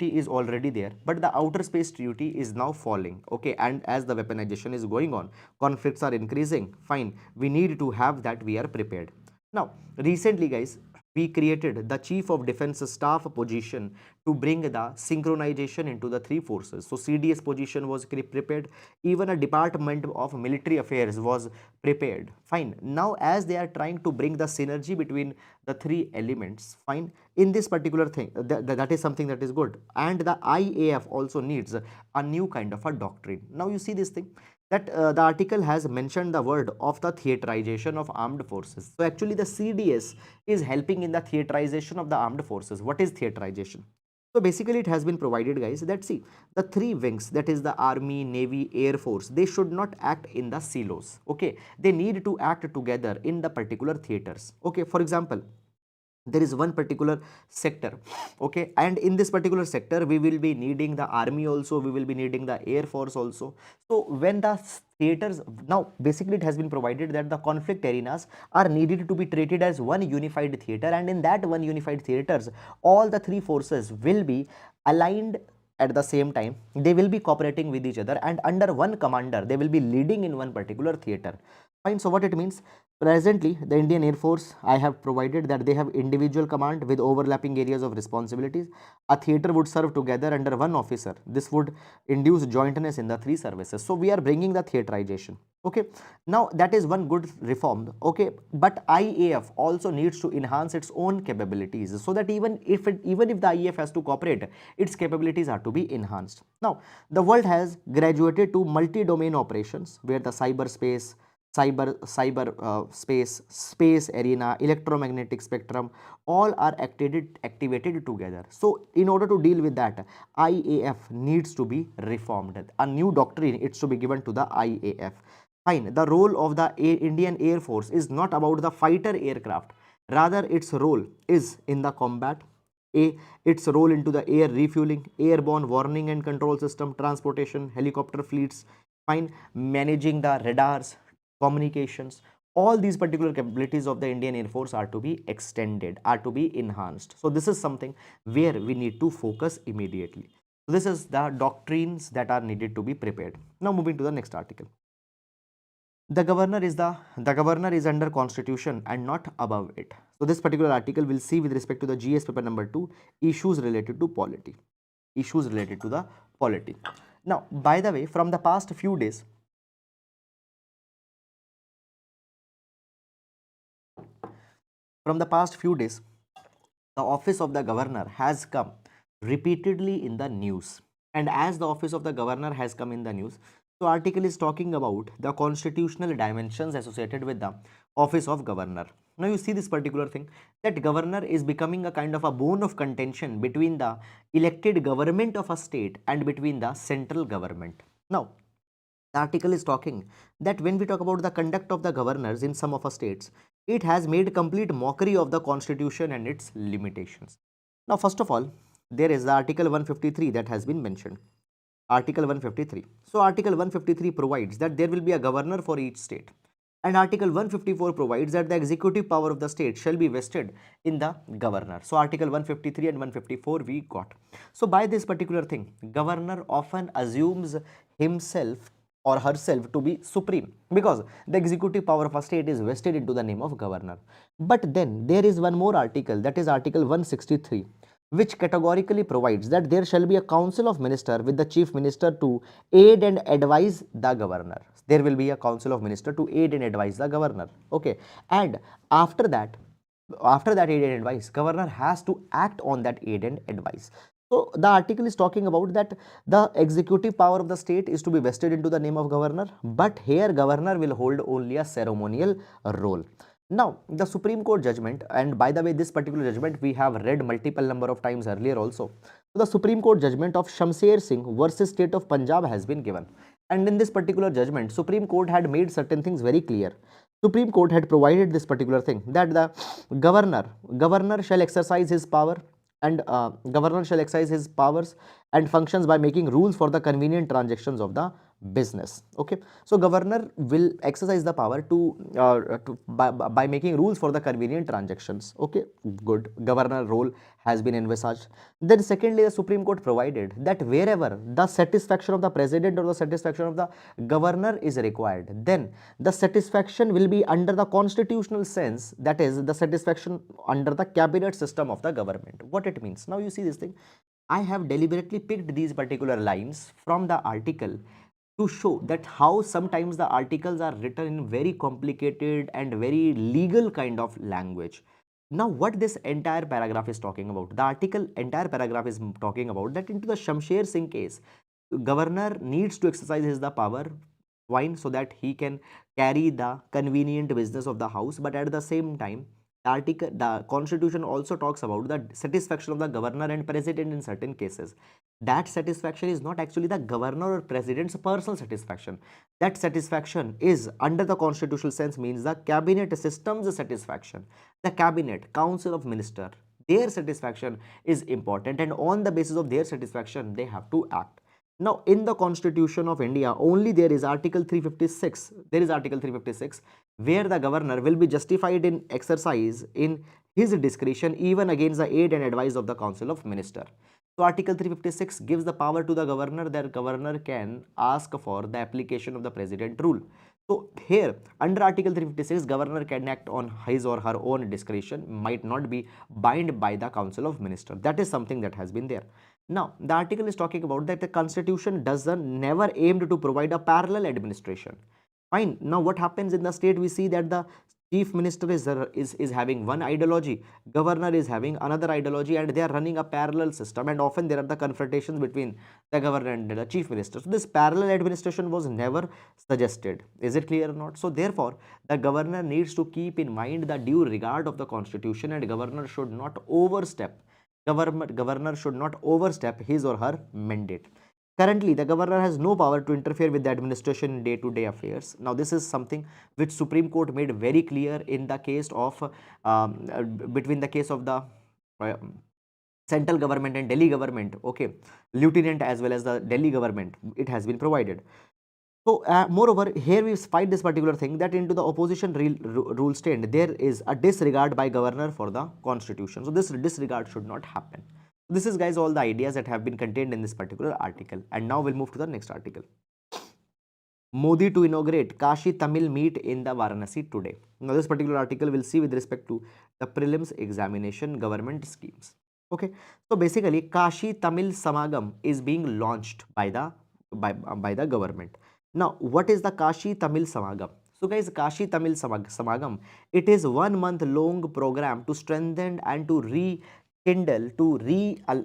is already there, but the outer space treaty is now falling, okay, and as the weaponization is going on, conflicts are increasing, fine, we need to have that, we are prepared. Now recently guys, we created the chief of defense staff position to bring the synchronization into the three forces. So CDS position was prepared, even a department of military affairs was prepared, fine. Now as they are trying to bring the synergy between the three elements, fine, in this particular thing, that is something that is good, and the IAF also needs a new kind of a doctrine. Now you see this thing, that the article has mentioned the word of the theaterization of armed forces. So actually the CDS is helping in the theaterization of the armed forces. What is theaterization? So basically it has been provided guys, that see, the three wings, that is the army, navy, air force, they should not act in the silos, okay, they need to act together in the particular theaters, okay. For example, there is one particular sector, okay, and in this particular sector we will be needing the army also, we will be needing the air force also. So when the theaters, now basically it has been provided that the conflict arenas are needed to be treated as one unified theater, and in that one unified theaters all the three forces will be aligned at the same time, they will be cooperating with each other, and under one commander they will be leading in one particular theater, fine. So what it means, presently the Indian Air Force, I have provided that they have individual command with overlapping areas of responsibilities. A theater would serve together under one officer. This would induce jointness in the three services. So we are bringing the theaterization, okay. Now that is one good reform, okay, but IAF also needs to enhance its own capabilities, so that even if the IAF has to cooperate, its capabilities are to be enhanced. Now the world has graduated to multi-domain operations, where the cyberspace, space arena, electromagnetic spectrum, all are activated together. So in order to deal with that, IAF needs to be reformed. A new doctrine it's to be given to the IAF. Fine. The role of the Indian Air Force is not about the fighter aircraft. Rather, its role is in the combat. Its role into the air refueling, airborne warning and control system, transportation, helicopter fleets, fine, managing the radars, communications, all these particular capabilities of the Indian Air Force are to be extended, are to be enhanced. So this is something where we need to focus immediately. So this is the doctrines that are needed to be prepared. Now moving to the next article. The governor is under constitution and not above it. So this particular article will see with respect to the GS paper number 2, issues related to polity. Issues related to the polity. Now, by the way, from the past few days, the office of the governor has come repeatedly in the news. And as the office of the governor has come in the news, so article is talking about the constitutional dimensions associated with the office of governor. Now you see this particular thing, that governor is becoming a kind of a bone of contention between the elected government of a state and between the central government. Now the article is talking that when we talk about the conduct of the governors in some of our states, it has made complete mockery of the constitution and its limitations. Now, first of all, there is the Article 153 that has been mentioned. Article 153. So, Article 153 provides that there will be a governor for each state. And Article 154 provides that the executive power of the state shall be vested in the governor. So, Article 153 and 154 we got. So, by this particular thing, governor often assumes himself or herself to be supreme, because the executive power of a state is vested into the name of governor. But then there is one more article, that is Article 163. which categorically provides that there shall be a council of minister with the chief minister to aid and advise the governor. There will be a council of minister to aid and advise the governor. Okay, and after that, aid and advice, governor has to act on that aid and advice. So the article is talking about that the executive power of the state is to be vested into the name of governor, but here governor will hold only a ceremonial role. Now, the Supreme Court judgment, and by the way, this particular judgment we have read multiple number of times earlier also. So the Supreme Court judgment of Shamsher Singh versus State of Punjab has been given. And in this particular judgment, Supreme Court had made certain things very clear. Supreme Court had provided this particular thing, that the governor shall exercise his power, and governor shall exercise his powers and functions by making rules for the convenient transactions of the business. Okay, so governor will exercise the power by making rules for the convenient transactions. Okay, good, governor role has been envisaged. Then secondly, the Supreme Court provided that wherever the satisfaction of the president or the satisfaction of the governor is required, then the satisfaction will be under the constitutional sense, that is the satisfaction under the cabinet system of the government. What it means? Now you see this thing, I have deliberately picked these particular lines from the article to show that how sometimes the articles are written in very complicated and very legal kind of language. Now what this entire paragraph is talking about, the article entire paragraph is talking about that into the Shamsher Singh case, governor needs to exercise the power, fine, so that he can carry the convenient business of the house, but at the same time the constitution also talks about the satisfaction of the governor and president in certain cases. That satisfaction is not actually the governor or president's personal satisfaction. That satisfaction is under the constitutional sense means the cabinet system's satisfaction. The cabinet, council of minister, their satisfaction is important, and on the basis of their satisfaction they have to act. Now in the Constitution of India only there is Article 356, where the governor will be justified in exercise in his discretion even against the aid and advice of the council of minister. So Article 356 gives the power to the governor, that governor can ask for the application of the president rule. So here under Article 356, governor can act on his or her own discretion, might not be bound by the council of minister. That is something that has been there. Now the article is talking about that the constitution doesn't never aimed to provide a parallel administration. Fine. Now what happens in the state, we see that the chief minister is having one ideology, governor is having another ideology, and they are running a parallel system, and often there are the confrontations between the governor and the chief minister. So this parallel administration was never suggested. Is it clear or not? So therefore the governor needs to keep in mind the due regard of the constitution, and governor should not overstep his or her mandate. Currently, the governor has no power to interfere with the administration in day-to-day affairs. Now, this is something which Supreme Court made very clear in the case of between the case of the uh, central government and Delhi government. Okay, lieutenant as well as the Delhi government, it has been provided. So, moreover, here we find this particular thing that into the opposition rule stand, there is a disregard by governor for the constitution. So, this disregard should not happen. This is, guys, all the ideas that have been contained in this particular article. And now we'll move to the next article. Modi to inaugurate Kashi Tamil meet in the Varanasi today. Now, this particular article will see with respect to the prelims examination government schemes. Okay, so basically Kashi Tamil samagam is being launched by the government. Now, what is the Kashi Tamil samagam? So guys, Kashi Tamil samagam, it is 1 month long program to strengthen and to rekindle, to rewire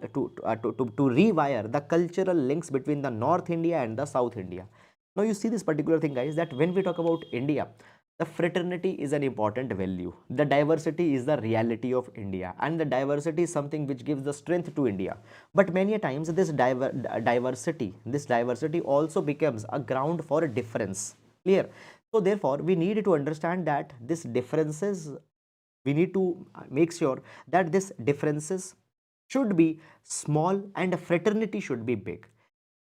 the cultural links between the North India and the South India. Now you see this particular thing, guys, that when we talk about India, the fraternity is an important value. The diversity is the reality of India, and the diversity is something which gives the strength to India. But many times this diversity also becomes a ground for difference. Clear? So therefore, we need to understand that this differences, we need to make sure that this differences should be small and fraternity should be big.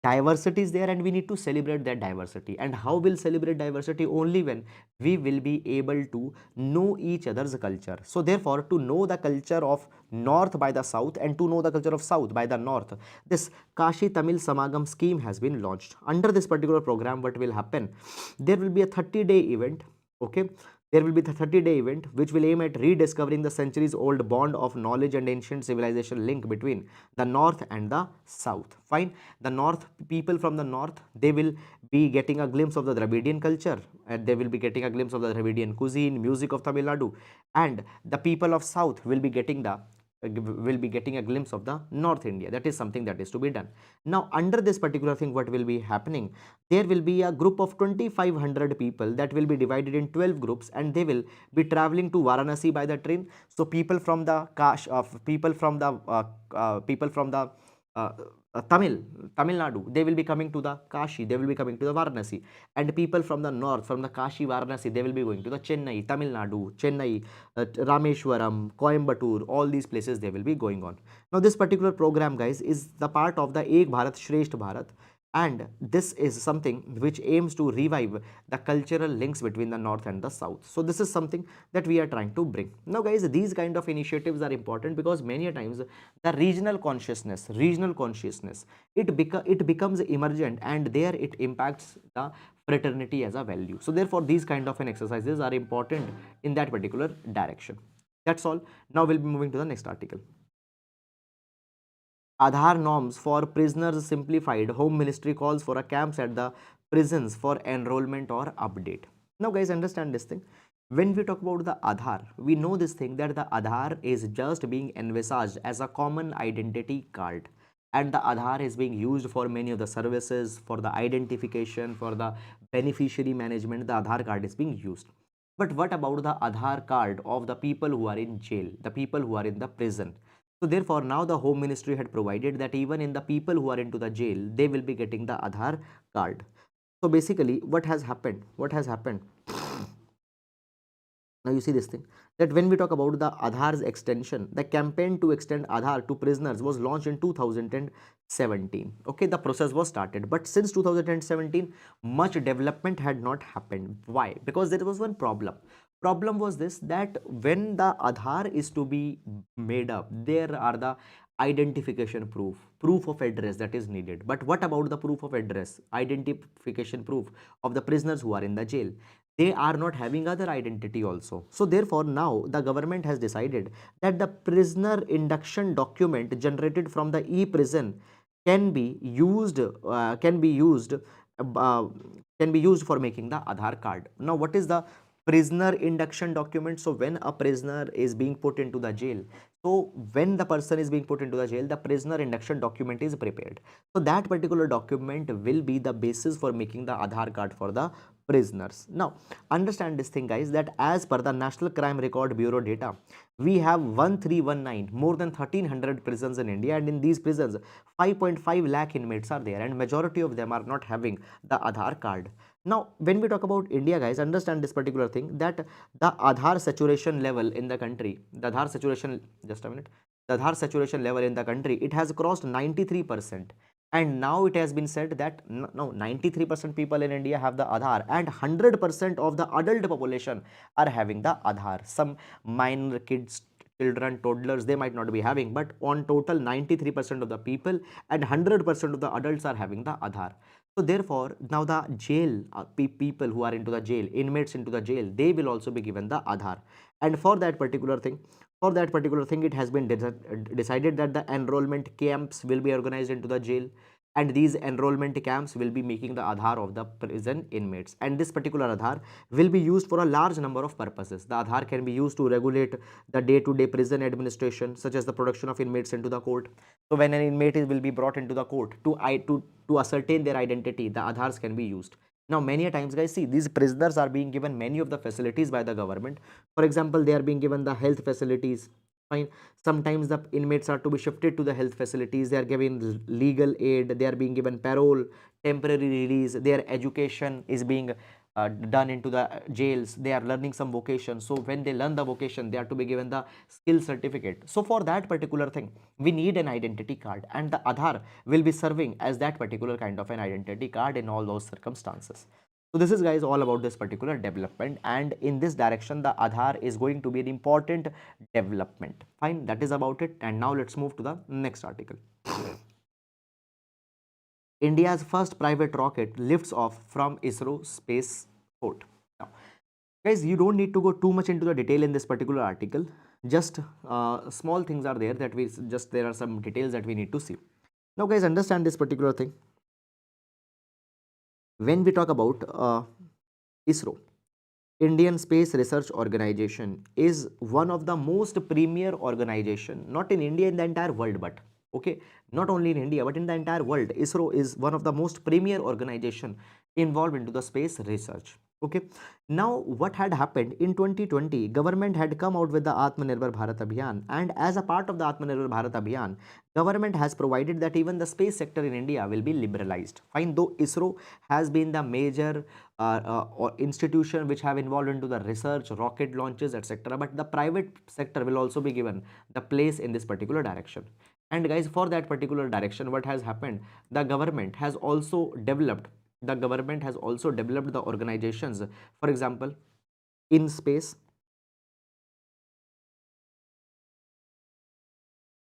Diversity is there and we need to celebrate that diversity. And how we'll celebrate diversity? Only when we will be able to know each other's culture. So therefore, to know the culture of North by the South and to know the culture of South by the North, this Kashi Tamil Samagam scheme has been launched. Under this particular program, what will happen? There will be a 30-day event. Okay, There will be the 30-day event which will aim at rediscovering the centuries old bond of knowledge and ancient civilization link between the north and the south. Fine. The north, people from the north, they will be getting a glimpse of the Dravidian culture, and they will be getting a glimpse of the Dravidian cuisine, music of Tamil Nadu, and the people of south will be getting a glimpse of the North India. That is something that is to be done. Now, under this particular thing, what will be happening? There will be a group of 2,500 people that will be divided in 12 groups, and they will be traveling to Varanasi by the train. So, people from the uh, Tamil Nadu, they will be coming to the Kashi, they will be coming to the Varanasi, and people from the north, from the Kashi, Varanasi, they will be going to the Chennai, Tamil Nadu, Chennai, Rameshwaram, Coimbatore, all these places they will be going on. Now, this particular program, guys, is the part of the Ek Bharat Shresth Bharat, and this is something which aims to revive the cultural links between the north and the south. So this is something that we are trying to bring. Now, guys, these kind of initiatives are important because many times the regional consciousness, it becomes emergent, and there it impacts the fraternity as a value. So therefore, these kind of exercises are important in that particular direction. That's all. Now we'll be moving to the next article. Aadhar norms for prisoners simplified. Home Ministry calls for a camps at the prisons for enrollment or update. Now, guys, understand this thing. When we talk about the Aadhar, we know this thing that the Aadhar is just being envisaged as a common identity card. And the Aadhar is being used for many of the services, for the identification, for the beneficiary management. The Aadhar card is being used. But what about the Aadhar card of the people who are in jail, the people who are in the prison? So therefore, now the Home Ministry had provided that even in the people who are into the jail, they will be getting the Aadhar card. So basically, what has happened? What has happened? Now you see this thing, that when we talk about the Aadhar's extension, the campaign to extend Aadhar to prisoners was launched in 2017. Okay, the process was started, but since 2017, much development had not happened. Why? Because there was one problem. Problem was this, that when the Aadhar is to be made up, there are the identification proof of address that is needed. But what about the proof of address, identification proof of the prisoners who are in the jail? They are not having other identity also. So therefore, now the government has decided that the prisoner induction document generated from the e-prison can be used uh, can be used for making the Aadhar card. Now, what is the prisoner induction document? So when a prisoner is being put into the jail, so when the person is being put into the jail, the prisoner induction document is prepared. So that particular document will be the basis for making the Aadhar card for the prisoners. Now, understand this thing, guys, that as per the National Crime Record Bureau data, we have 1319, more than 1300 prisons in India, and in these prisons 5.5 lakh inmates are there, and majority of them are not having the Aadhar card. Now, when we talk about India, guys, understand this particular thing, that the Aadhar saturation level in the country, the Aadhar saturation, just a minute, the Aadhar saturation level in the country, it has crossed 93%. And now it has been said that no, 93% people in India have the Aadhar, and 100% of the adult population are having the Aadhar. Some minor kids, children, toddlers, they might not be having, but on total 93% of the people and 100% of the adults are having the Aadhar. So therefore, now the jail people who are into the jail, inmates into the jail, they will also be given the Aadhar. And for that particular thing, it has been decided that the enrollment camps will be organized into the jail, and these enrollment camps will be making the Aadhar of the prison inmates. And this particular Aadhar will be used for a large number of purposes. The Aadhar can be used to regulate the day-to-day prison administration, such as the production of inmates into the court. So when an inmate will be brought into the court to ascertain their identity, the Aadhars can be used. Now, many a times, guys, see, these prisoners are being given many of the facilities by the government. For example, they are being given the health facilities. Fine. Sometimes the inmates are to be shifted to the health facilities. They are given legal aid. They are being given parole, temporary release. Their education is being done into the jails. They are learning some vocation. So when they learn the vocation, they are to be given the skill certificate. So for that particular thing, we need an identity card, and the Aadhar will be serving as that particular kind of an identity card in all those circumstances. So this is, guys, all about this particular development, and in this direction the Aadhar is going to be an important development. Fine, that is about it. And now let's move to the next article. India's first private rocket lifts off from ISRO space port. Now, Guys, you don't need to go too much into the detail in this particular article. Just small things are there that we just, there are some details that we need to see. Now guys, understand this particular thing. When we talk about ISRO, Indian Space Research Organization, is one of the most premier organization, not in India, in the entire world, but okay, not only in India, but in the entire world. ISRO is one of the most premier organization involved into the space research. Okay, now what had happened in 2020, government had come out with the Atmanirbhar Bharat Abhiyan, and as a part of the Atmanirbhar Bharat Abhiyan, government has provided that even the space sector in India will be liberalized. Fine, though ISRO has been the major institution which have involved into the research, rocket launches, etc., but the private sector will also be given the place in this particular direction. And guys, for that particular direction, what has happened, the government has also developed the organizations, for example, in space.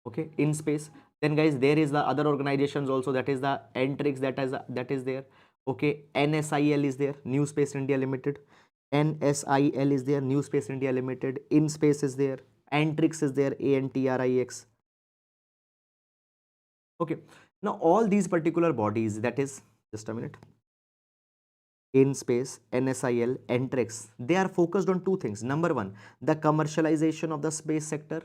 Okay, in space. Then guys, there is the other organizations also, that is the enriched, that is there. Okay, NSIL is there, New Space India Limited. NSIL is there, New Space India Limited. In space is there, Antrix is there, ANTRIX. Okay, now all these particular bodies, that is, just a minute, in space, NSIL, Antrix, they are focused on two things. Number one, the commercialization of the space sector,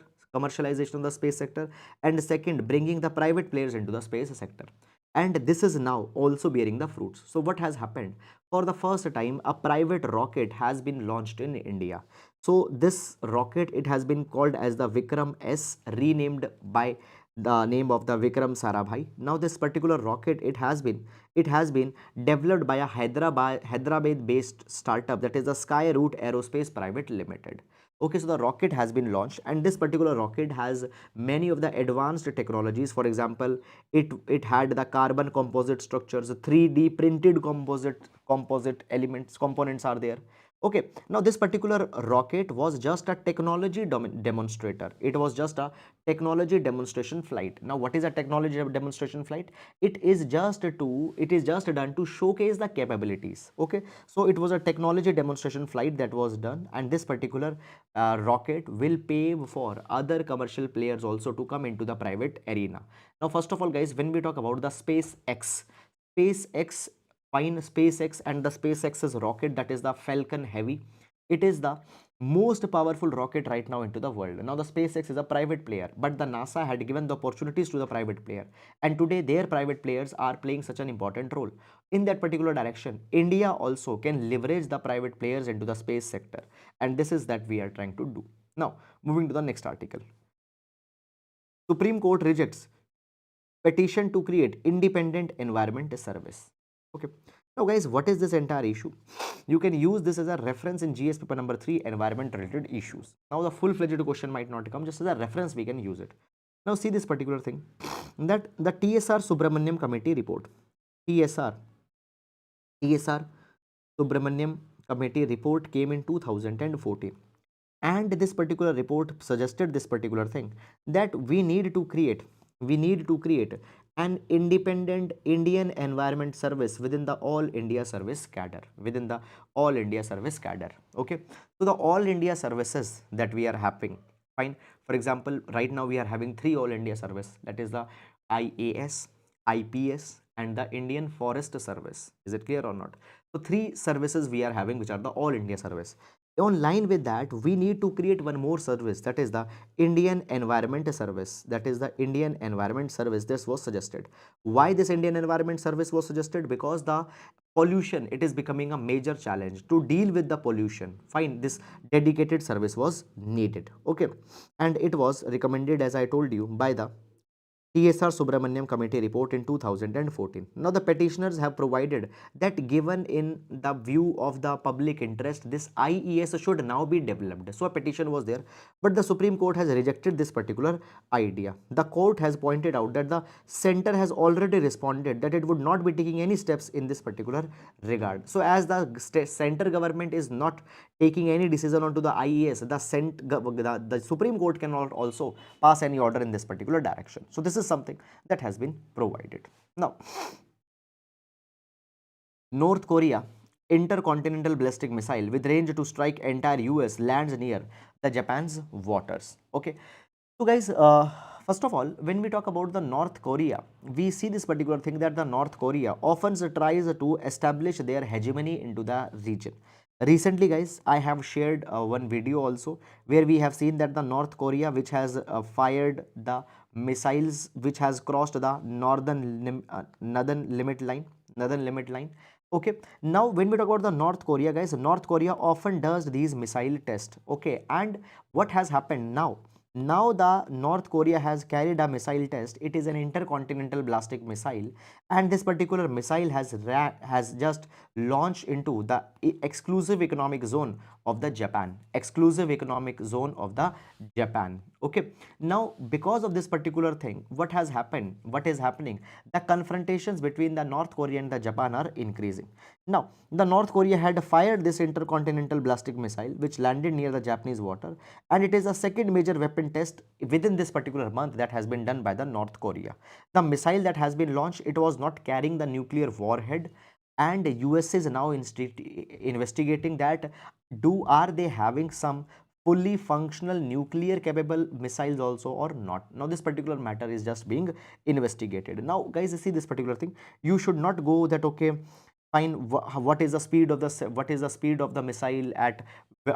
and second, bringing the private players into the space sector. And this is now also bearing the fruits. So what has happened? For the first time, a private rocket has been launched in India. So this rocket, it has been called as the Vikram S, renamed by the name of the Vikram Sarabhai. Now this particular rocket, it has been developed by a Hyderabad based startup, that is the Skyroot Aerospace Private Limited. Okay, so the rocket has been launched, and this particular rocket has many of the advanced technologies. For example, it had the carbon composite structures, 3D printed composite elements, components are there. Okay, now this particular rocket was just a technology demonstrator. It was just a technology demonstration flight. Now what is a technology demonstration flight? It is just done to showcase the capabilities. Okay, so it was a technology demonstration flight that was done, and this particular rocket will pave for other commercial players also to come into the private arena. Now first of all guys, when we talk about the SpaceX, fine, SpaceX and the SpaceX's rocket, that is the Falcon Heavy, it is the most powerful rocket right now into the world. Now the SpaceX is a private player, but the NASA had given the opportunities to the private player, and today their private players are playing such an important role in that particular direction. India also can leverage the private players into the space sector, and this is that we are trying to do. Now moving to the next article. Supreme Court rejects petition to create independent environment service. Okay, now guys, what is this entire issue? You can use this as a reference in GS paper number 3, environment related issues. Now the full-fledged question might not come, just as a reference we can use it. Now see this particular thing, that the TSR Subramaniam committee report, TSR Subramaniam committee report came in 2014, and this particular report suggested this particular thing, that we need to create an independent Indian environment service within the all India service cadre, okay. So the all India services that we are having, fine, for example, right now we are having 3 all India service, that is the IAS, IPS and the Indian Forest Service. Is it clear or not? So 3 services we are having, which are the all India service. On line with that, we need to create one more service, that is the Indian Environment Service. This was suggested. Why this Indian Environment Service was suggested? Because the pollution, it is becoming a major challenge. To deal with the pollution, fine, this dedicated service was needed. Okay, and it was recommended, as I told you, by the TSR Subramaniam Committee report in 2014. Now, the petitioners have provided that given in the view of the public interest, this IES should now be developed. So, a petition was there, but the Supreme Court has rejected this particular idea. The court has pointed out that the center has already responded that it would not be taking any steps in this particular regard. So, as the center government is not taking any decision onto the IES, the Supreme Court cannot also pass any order in this particular direction. So this is something that has been provided. Now, North Korea intercontinental ballistic missile with range to strike entire US lands near the Japan's waters. Okay. So guys, first of all, when we talk about the North Korea, we see this particular thing that the North Korea often tries to establish their hegemony into the region. Recently, guys, I have shared one video also where we have seen that the North Korea, which has fired the missiles, which has crossed the northern limit line. Okay, now when we talk about the North Korea, guys, North Korea often does these missile tests. Okay, and what has happened now? Now the North Korea has carried a missile test. It is an intercontinental ballistic missile, and this particular missile has just launched into the exclusive economic zone of the Japan. Exclusive economic zone of the Japan. Okay. Now, because of this particular thing, what has happened? What is happening? The confrontations between the North Korea and the Japan are increasing. Now, the North Korea had fired this intercontinental ballistic missile, which landed near the Japanese water, and it is a second major weapon test within this particular month that has been done by the North Korea. The missile that has been launched, it was not carrying the nuclear warhead, and US is now investigating that are they having some fully functional nuclear capable missiles also or not. Now this particular matter is just being investigated. Now guys, you see this particular thing, you should not go that okay fine, what is the speed of the missile, at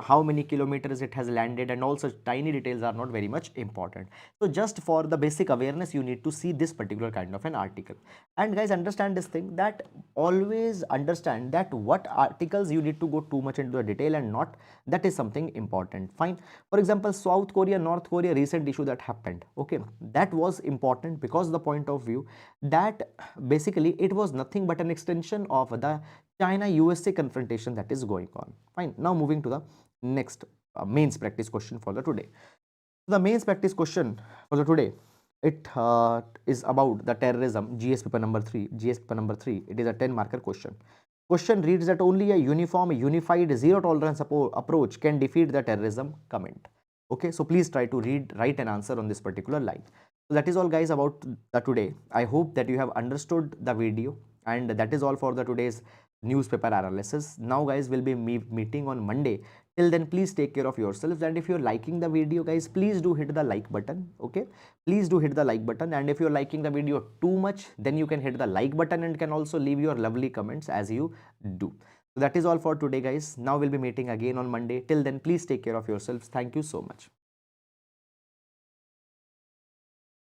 how many kilometers it has landed, and also tiny details are not very much important. So just for the basic awareness, you need to see this particular kind of an article. And guys, understand this thing, that always understand that what articles you need to go too much into the detail and not, that is something important. Fine. For example, South Korea, North Korea recent issue that happened, okay, that was important because the point of view that basically it was nothing but an extension of the China USA confrontation that is going on. Fine. Now moving to the next mains practice question for the today. The mains practice question for the today, it is about the terrorism, GS paper number 3. GS paper number 3, it is a 10 marker question. Question reads that only a unified zero tolerance approach can defeat the terrorism comment. Okay, so please try to write an answer on this particular line. So that is all guys about the today. I hope that you have understood the video, and that is all for the today's newspaper analysis. Now guys, we'll be meeting on Monday. Till then, please take care of yourselves, and if you're liking the video guys, please do hit the like button. Okay, please do hit the like button, and if you're liking the video too much, then you can hit the like button and can also leave your lovely comments as you do. So that is all for today guys. Now we'll be meeting again on Monday. Till then, please take care of yourselves. Thank you so much.